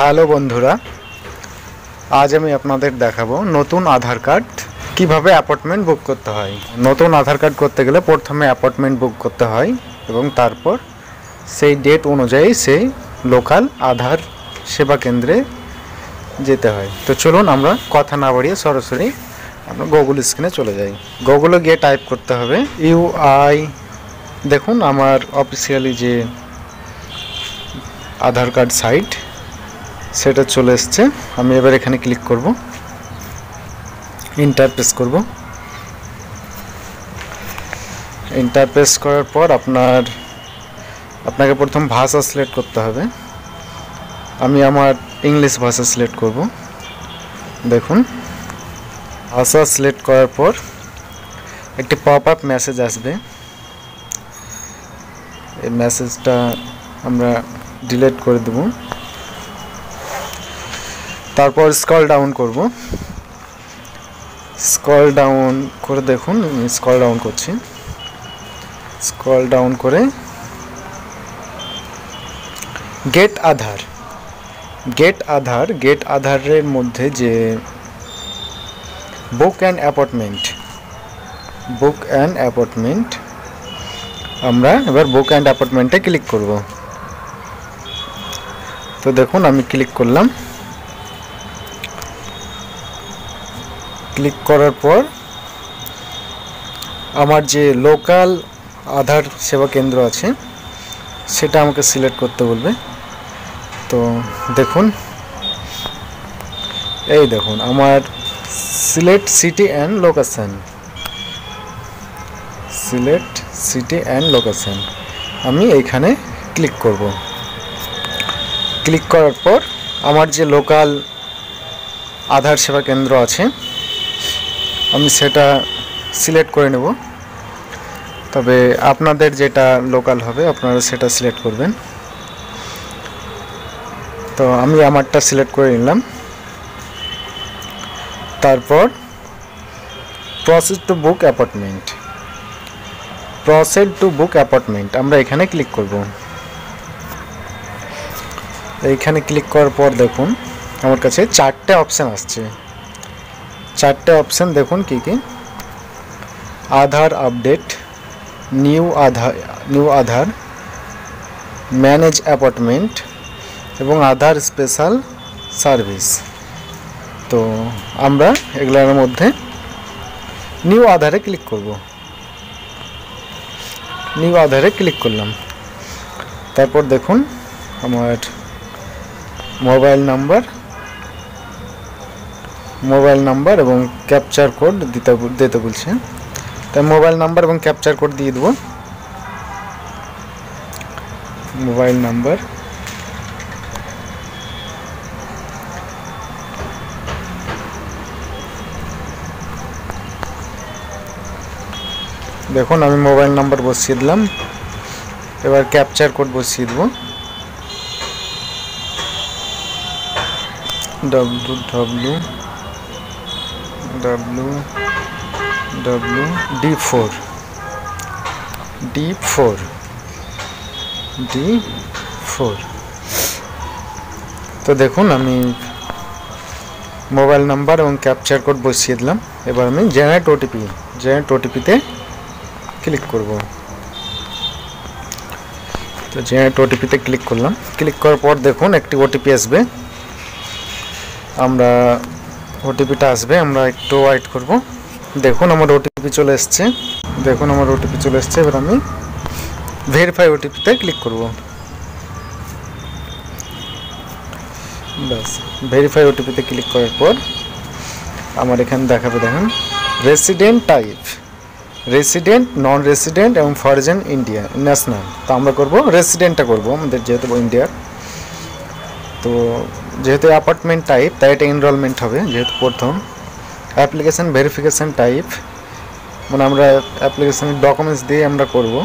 Hello বন্ধুরা, আজ আমি আপনাদের দেখাবো নতুন আধার কার্ড কিভাবে অ্যাপয়েন্টমেন্ট বুক করতে হয়। নতুন আধার কার্ড করতে গেলে প্রথমে অ্যাপয়েন্টমেন্ট বুক করতে হয় এবং তারপর সেই ডেট অনুযায়ী সেই লোকাল আধার সেবা কেন্দ্রে যেতে হয়। তো চলুন আমরা কথা না বাড়িয়ে সরাসরি আমরা গুগল স্ক্রিনে চলে যাই। গুগলে গিয়ে টাইপ করতে হবে ইউআই। দেখুন আমার অফিসিয়ালি যে আধার কার্ড সাইট সেটা চলে এসছে। আমি এবার এখানে ক্লিক করব, এন্টার প্রেস করব। এন্টার প্রেস করার পর আপনাকে প্রথম ভাষা সিলেক্ট করতে হবে। আমি আমার ইংলিশ ভাষা সিলেক্ট করব। দেখুন ভাষা সিলেক্ট করার পর একটি পপ আপ মেসেজ আসবে। এই মেসেজটা আমরা ডিলিট করে দেব। তারপর স্ক্রল ডাউন করব। স্ক্রল ডাউন করে দেখুন, স্ক্রল ডাউন করছি। স্ক্রল ডাউন করে গেট আধারের মধ্যে যে বুক অ্যান্ড অ্যাপয়েন্টমেন্ট আমরা এবার বুক অ্যান্ড অ্যাপয়েন্টমেন্টে ক্লিক করব। তো দেখুন আমি ক্লিক করলাম। ক্লিক করার পর আমার যে লোকাল আধার সেবা কেন্দ্র আছে সেটা আমাকে সিলেক্ট করতে বলবে। তো দেখুন এই দেখুন আমার সিলেক্ট সিটি অ্যান্ড লোকেশন, আমি এইখানে ক্লিক করব। ক্লিক করার পর আমার যে লোকাল আধার সেবা কেন্দ্র আছে আমি সেটা সিলেক্ট করে নেব। তবে আপনাদের যেটা লোকাল হবে আপনারা সেটা সিলেক্ট করবেন। তো আমি আমারটা সিলেক্ট করে নিলাম। তারপর প্রসিড টু বুক অ্যাপয়েন্টমেন্ট আমরা এখানে ক্লিক করব। এইখানে ক্লিক করার পর দেখুন আমার কাছে চারটে অপশান আসছে। চারটে অপশান দেখুন কি কি: আধার আপডেট, নিউ আধার, ম্যানেজ অ্যাপয়েন্টমেন্ট এবং আধার স্পেশাল সার্ভিস। তো আমরা এগুলোর মধ্যে নিউ আধারে ক্লিক করব। নিউ আধারে ক্লিক করলাম। তারপর দেখুন আমার মোবাইল নাম্বার এবং ক্যাপচার কোড দিতে বলছে। তাই মোবাইল নাম্বার এবং ক্যাপচার কোড দিয়ে দেবো। মোবাইল নাম্বার, দেখুন আমি মোবাইল নাম্বার বসিয়ে দিলাম। এবার ক্যাপচার কোড বসিয়ে দেবো। www.d4 তো দেখুন আমি মোবাইল নাম্বার এবং ক্যাপচার কোড বসিয়ে দিলাম। এবার আমি জেনারেট ওটিপিতে ক্লিক করব। তো জেনারেট ওটিপিতে ক্লিক করলাম। ক্লিক করার পর দেখুন একটি ওটিপি আসবে। ওটিপিটা আসবে, আমরা একটু ওয়েট করব। দেখুন আমার ওটিপি চলে এসছে। এবার আমি ভেরিফাই ওটিপিতে ক্লিক করব। ব্যাস, ভেরিফাই ওটিপিতে ক্লিক করার পর আমার এখানে দেখাবে, দেখুন রেসিডেন্ট, নন রেসিডেন্ট এবং ফরেন ইন্ডিয়া ন্যাশনাল। তো আমরা করবো রেসিডেন্টটা করবো, আমাদের যেহেতু ইন্ডিয়ার। তো যেহেতু অ্যাপার্টমেন্ট টাইপ তাই এটা এনরোলমেন্ট হবে। যেহেতু প্রথম অ্যাপ্লিকেশান ভেরিফিকেশান টাইপ, মানে আমরা অ্যাপ্লিকেশানের ডকুমেন্টস দিয়ে আমরা করব।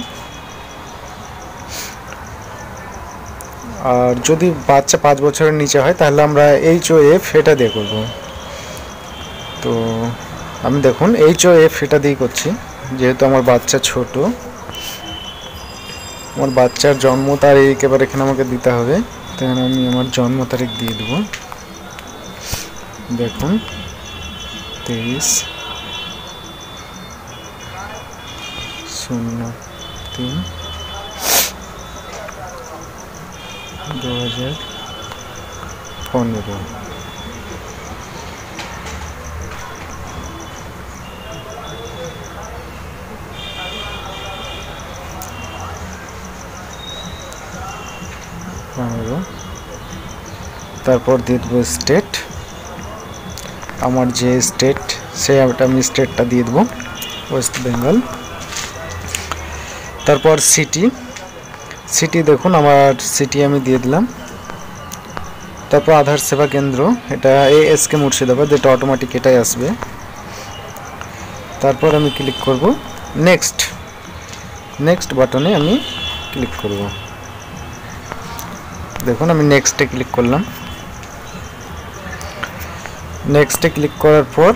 আর যদি বাচ্চা 5 বছরের নিচে হয় তাহলে আমরা HOF এটা দিয়ে করব। তো আমি দেখুন HOF এটা দিয়ে করছি, যেহেতু আমার বাচ্চা ছোট। আমার বাচ্চার জন্ম তারিখ এবার এখানে আমাকে দিতে হবে। এখানে আমি আমার জন্ম তারিখ দিয়ে দেবো। দেখুন 23/03/2015। তারপর দিয়ে দেবো স্টেট, আমার যে স্টেট সেটা আমি স্টেটটা দিয়ে দেবো ওয়েস্ট বেঙ্গল। তারপর সিটি দেখুন আমার সিটি আমি দিয়ে দিলাম। তারপর আধার সেবা কেন্দ্র, এটা ASK মুর্শিদাবাদ, এটা অটোমেটিক এটাই আসবে। তারপর আমি ক্লিক করব নেক্সট বাটনে আমি ক্লিক করব। দেখুন আমি নেক্সটে ক্লিক করলাম। নেক্সটে ক্লিক করার পর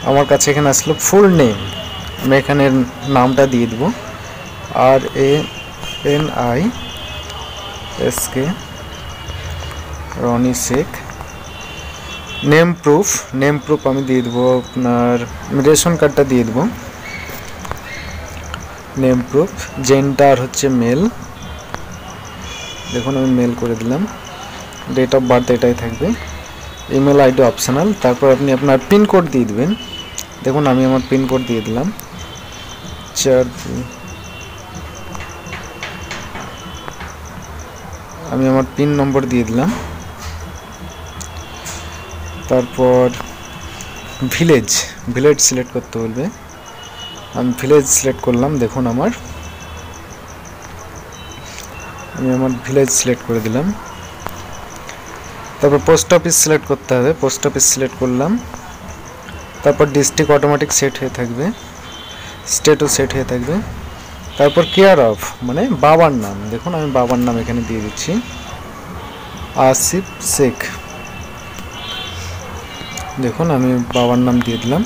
আমার কাছে এখানে আসলো ফুল নেম, আমি এখানে নামটা দিয়ে দেবো RANISK Roni Sheikh. Name proof আমি দিয়ে দেবো আপনার রেশন কার্ডটা দিয়ে দেবো। নেম প্রুফ, জেন্ডার হচ্ছে মেল, দেখুন আমি মেল করে দিলাম। ডেট অফ বার্থ এটাই থাকবে। Email ID optional. তারপর আপনি আপনার পিনকোড দিয়ে দেবেন। দেখুন আমি আমার পিনকোড দিয়ে দিলাম 4। আমি আমার পিন নম্বর দিয়ে দিলাম। তারপর ভিলেজ সিলেক্ট করতে বলবে, আমি ভিলেজ সিলেক্ট করলাম। দেখুন আমি আমার ভিলেজ সিলেক্ট করে দিলাম। তারপর পোস্ট অফিস সিলেক্ট করতে হবে, পোস্ট অফিস সিলেক্ট করলাম। তারপর ডিস্ট্রিক্ট অটোমেটিক সেট হয়ে থাকবে, স্টেটও সেট হয়ে থাকবে। তারপর কেয়ার অফ মানে বাবার নাম, দেখুন আমি বাবার নাম এখানে দিয়ে দিচ্ছি আসিফ শেখ। দেখুন আমি বাবার নাম দিয়ে দিলাম।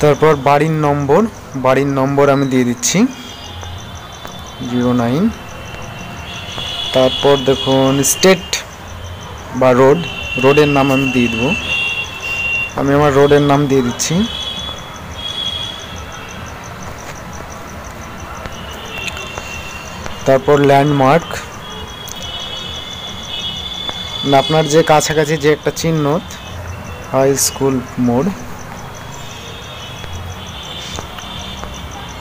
তারপর বাড়ির নম্বর আমি দিয়ে দিচ্ছি 09। তারপর দেখুন স্টেট বা রোডের নাম আমি দিয়ে দেবো, আমি আমার রোডের নাম দিয়ে দিচ্ছি। তারপর ল্যান্ডমার্ক, আপনার যে কাছাকাছি যে একটা চিহ্ন, হাই স্কুল মোড়।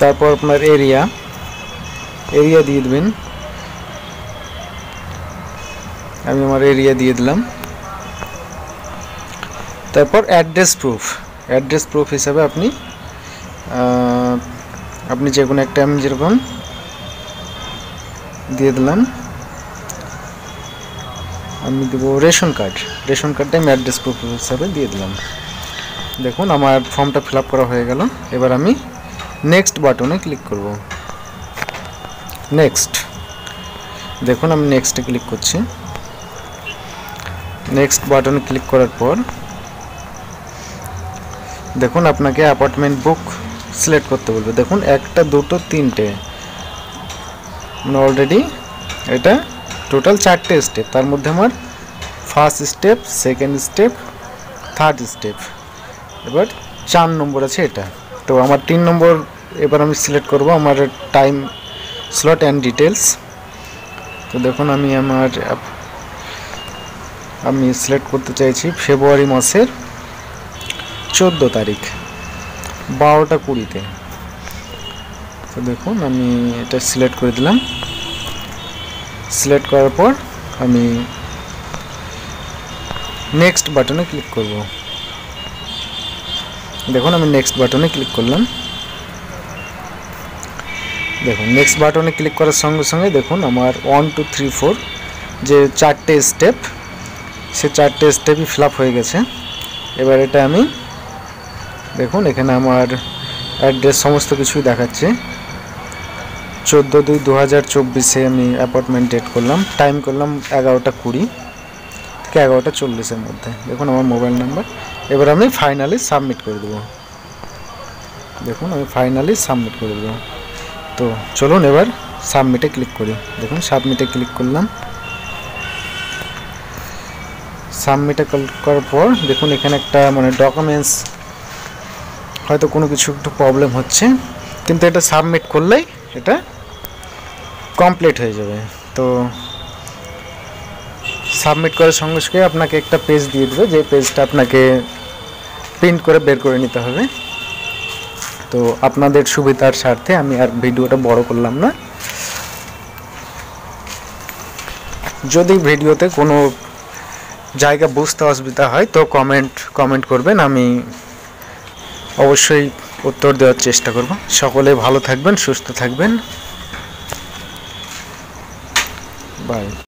তারপর আপনার এরিয়া দিয়ে দেবেন, আমি আমার এরিয়া দিয়ে দিলাম। তারপর অ্যাড্রেস প্রুফ হিসাবে আপনি যে কোনো একটা, আমি যেরকম দিয়ে দিলাম, আমি দেবো রেশন কার্ডটা আমি অ্যাড্রেস প্রুফ হিসাবে দিয়ে দিলাম। দেখুন আমার ফর্মটা ফিল আপ করা হয়ে গেল। এবার আমি নেক্সট বাটনে ক্লিক করব। দেখুন আমি নেক্সটে ক্লিক করছি। নেক্সট বাটনে ক্লিক করার পর দেখুন আপনাকে অ্যাপার্টমেন্ট বুক সিলেক্ট করতে বলবে। দেখুন 1, 2, 3 মানে অলরেডি এটা টোটাল 4টে স্টেপ, তার মধ্যে আমার first step, second step, third step, এবার 4 নম্বর আছে এটা। তো আমার 3 নম্বর এবার আমি সিলেক্ট করব, আমার টাইম স্লট অ্যান্ড ডিটেলস। তো দেখুন আমি সিলেক্ট করতে চাইছি ফেব্রুয়ারি মাসের 14 তারিখ 12টা 20-তে। তো দেখুন আমি এটা সিলেক্ট করে দিলাম। সিলেক্ট করার পর আমি নেক্সট বাটনে ক্লিক করব। দেখুন আমি নেক্সট বাটনে ক্লিক করলাম। দেখুন নেক্সট বাটনে ক্লিক করার সঙ্গে সঙ্গে দেখুন আমার 1, 2, 3, 4 যে 4টে স্টেপ, সে 4টে স্টেপই ফিল আপ হয়ে গেছে। এবার এটা আমি দেখুন এখানে আমার অ্যাড্রেস সমস্ত কিছুই দেখাচ্ছে। 14/2/2024 আমি অ্যাপয়েন্টমেন্ট ডেট করলাম, টাইম করলাম 11টা 20 থেকে 11টা 40-এর মধ্যে। দেখুন আমার মোবাইল নাম্বার। এবার আমি ফাইনালি সাবমিট করে দেবো। দেখুন আমি ফাইনালি সাবমিট করে দেবো। তো চলুন এবার সাবমিটে ক্লিক করি। দেখুন সাবমিটে ক্লিক করলাম। সাবমিটে ক্লিক করার পর দেখুন এখানে একটা মানে ডকুমেন্টস হয়তো কোনো কিছু একটু প্রবলেম হচ্ছে, কিন্তু এটা সাবমিট করলেই এটা কমপ্লিট হয়ে যাবে। তো সাবমিট করার সঙ্গে সঙ্গে আপনাকে একটা পেজ দিয়ে দেবে, যে পেজটা আপনাকে প্রিন্ট করে বের করে নিতে হবে। তো আপনাদের সুবিধার স্বার্থে আমি আর ভিডিওটা বড় করলাম না। যদি ভিডিওতে কোনো জায়গা বুঝতে অসুবিধা হয় তো কমেন্ট করবেন, আমি অবশ্যই উত্তর দেওয়ার চেষ্টা করব। সকলে ভালো থাকবেন, সুস্থ থাকবেন। বাই।